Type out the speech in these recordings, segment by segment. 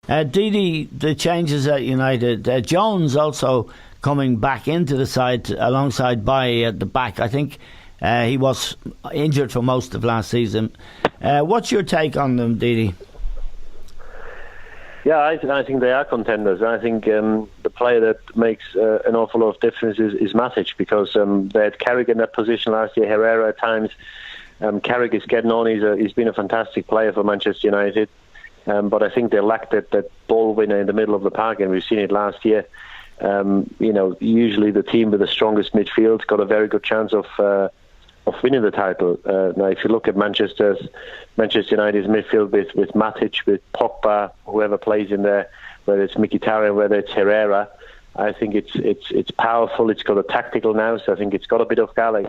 Didi, the changes at United. Jones also coming back into the side alongside Bailly at the back. I think he was injured for most of last season. What's your take on them, Didi? Yeah, I think they are contenders. I think the player that makes an awful lot of difference is Matic, because they had Carrick in that position last year, Herrera at times. Carrick is getting on. He's been a fantastic player for Manchester United. But I think they lack that ball winner in the middle of the park, and we've seen it last year. Usually the team with the strongest midfield got a very good chance of winning the title. Now, if you look at Manchester United's midfield with Matic, with Pogba, whoever plays in there, whether it's Mkhitaryan, whether it's Herrera, I think it's powerful. It's got a tactical now, so I think it's got a bit of guile. I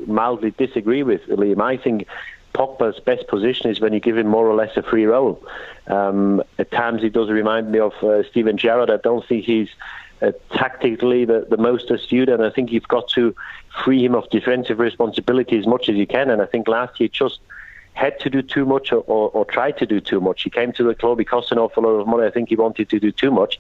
mildly disagree with Liam. I think Pogba's best position is when you give him more or less a free role. At times he does remind me of Steven Gerrard. I don't think he's tactically the most astute, and I think you've got to free him of defensive responsibility as much as you can. And I think last year just had to do too much or tried to do too much. He came to the club, he cost an awful lot of money. I think he wanted to do too much.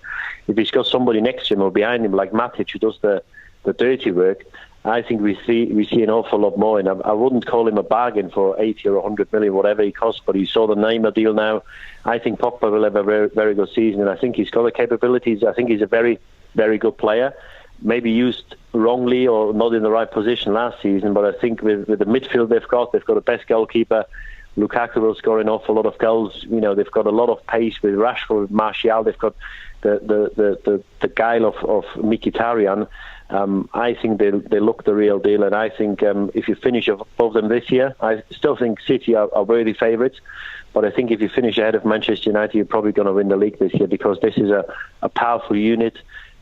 If he's got somebody next to him or behind him like Matic, who does the dirty work, I think we see an awful lot more. And I wouldn't call him a bargain for 80 or 100 million, whatever he costs, but you saw the Neymar deal now. I think Pogba will have a very, very good season, and I think he's got the capabilities. I think he's a very, very good player. Maybe used wrongly or not in the right position last season, but I think with the midfield they've got the best goalkeeper. Lukaku will score an awful lot of goals. They've got a lot of pace with Rashford, Martial. They've got the guile of Mkhitaryan. I think they look the real deal, and I think if you finish above them this year, I still think City are worthy favourites. But I think if you finish ahead of Manchester United, you're probably going to win the league this year, because this is a powerful unit.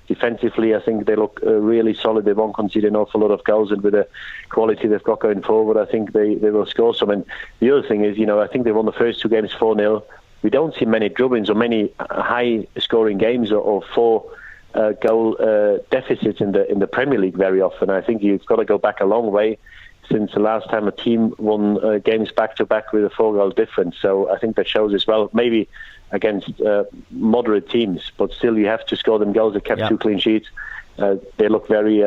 Defensively, I think they look really solid. They won't concede an awful lot of goals, and with the quality they've got going forward, I think they will score some. And the other thing is, I think they won the first two games 4-0. We don't see many drubbings or many high-scoring games or four-goal deficits in the Premier League very often. I think you've got to go back a long way since the last time a team won games back-to-back with a 4-goal difference. So I think that shows as well, maybe against moderate teams, but still you have to score them goals. They kept 2 clean sheets. They look very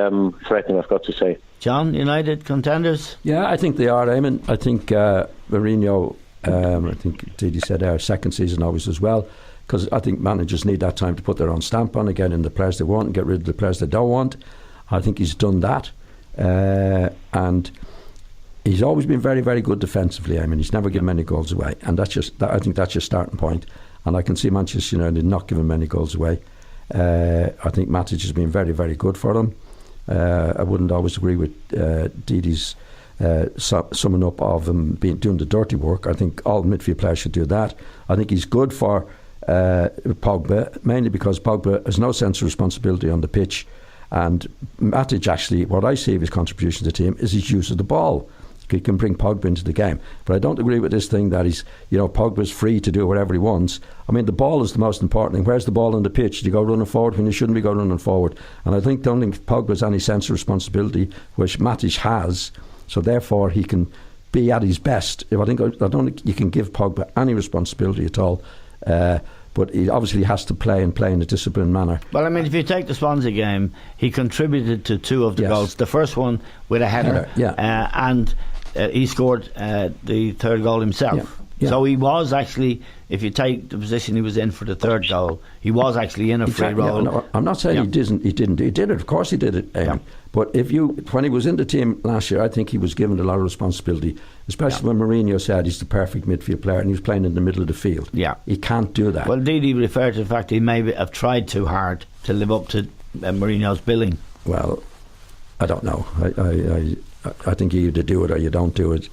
threatening, I've got to say. John, United contenders? Yeah, I think they are, Eamon. I think Mourinho, I think Didi said our second season always as well, because I think managers need that time to put their own stamp on again in the players they want and get rid of the players they don't want. I think he's done that. And he's always been very, very good defensively. I mean, he's never given many goals away, and I think that's your starting point. And I can see Manchester United not giving many goals away. I think Matic has been very, very good for them. I wouldn't always agree with Didi's summing up of him doing the dirty work. I think all midfield players should do that. I think he's good for Pogba, mainly because Pogba has no sense of responsibility on the pitch. And Matic, actually, what I see of his contribution to the team is his use of the ball. He can bring Pogba into the game. But I don't agree with this thing that Pogba's free to do whatever he wants. I mean, the ball is the most important thing. Where's the ball on the pitch? Do you go running forward when you shouldn't be going running forward? And I don't think Pogba has any sense of responsibility, which Matic has. So therefore, he can be at his best. I don't think you can give Pogba any responsibility at all. But he obviously has to play in a disciplined manner. Well, I mean, if you take the Swansea game, he contributed to 2 of the goals. The first one with a header, and he scored the third goal himself. Yeah. So he was actually, if you take the position he was in for the third goal, he was actually in a free role. No, I'm not saying he didn't. He did it. Of course he did it. But when he was in the team last year, I think he was given a lot of responsibility, especially when Mourinho said he's the perfect midfield player and he was playing in the middle of the field. Yeah. He can't do that. Well, Didi referred to the fact he may have tried too hard to live up to Mourinho's billing. Well, I don't know. I think you either do it or you don't do it.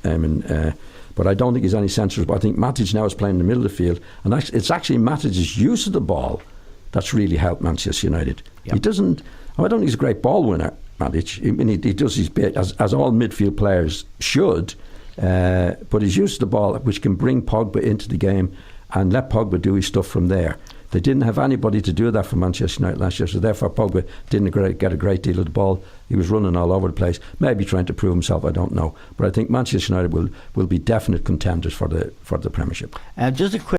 But I don't think he's any sensible. I think Matic now is playing in the middle of the field, and it's actually Matic's use of the ball that's really helped Manchester United. Yep. He doesn't. I don't think he's a great ball winner, Matic. I mean, he does his bit as all midfield players should. But his use of the ball, which can bring Pogba into the game and let Pogba do his stuff from there. They didn't have anybody to do that for Manchester United last year, so therefore Pogba didn't get a great deal of the ball. He was running all over the place, maybe trying to prove himself, I don't know. But I think Manchester United will be definite contenders for the Premiership. Just a quick